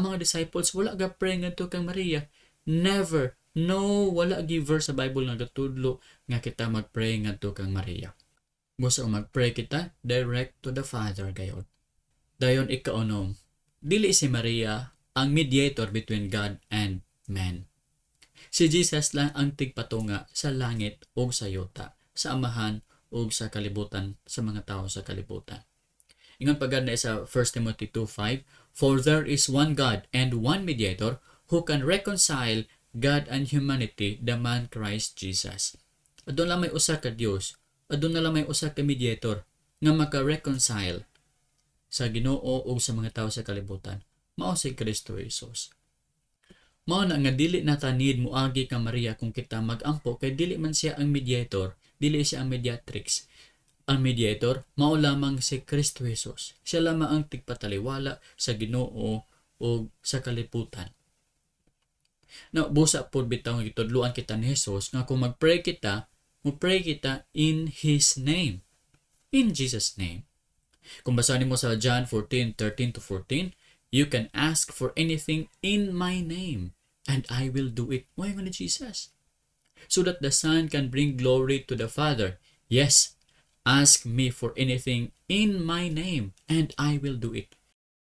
ang mga disciples wala ga pray ngadto kang Maria. Never. No, wala gi verse sa Bible nga gatudlo nga kita magpray ngadto kang Maria. Gusto magpray kita direct to the Father gayod. Dayon ikaunom, dili si Maria ang mediator between God and man. Si Jesus lang ang tigpatunga sa langit o sa yuta, sa amahan o sa kalibutan, sa mga tao sa kalibutan. Ingon pagad na sa 1 Timothy 2:5, for there is one God and one mediator who can reconcile God and humanity, the man Christ Jesus. Adun lang may usa ka Dios, adun na lang may usa ka mediator nga maka-reconcile sa Ginoo o sa mga tao sa kalibutan. Mao si Kristo Jesus. Mao na nga dili nata need moagi ka Maria kung kita mag-ampo kay dili man siya ang mediator, dili siya ang mediatrix. Ang mediator mao lamang si Kristo Jesus. Siya lamang ang tigpataliwala sa Ginoo o sa kalibutan. Now, busa po bitaw nga gitudloan kita ni Jesus nga kung mag-pray kita in His name. In Jesus' name. Kung basahin mo sa John 14:13-14, you can ask for anything in my name, and I will do it. Why man ni Jesus? So that the Son can bring glory to the Father. Yes, ask me for anything in my name, and I will do it.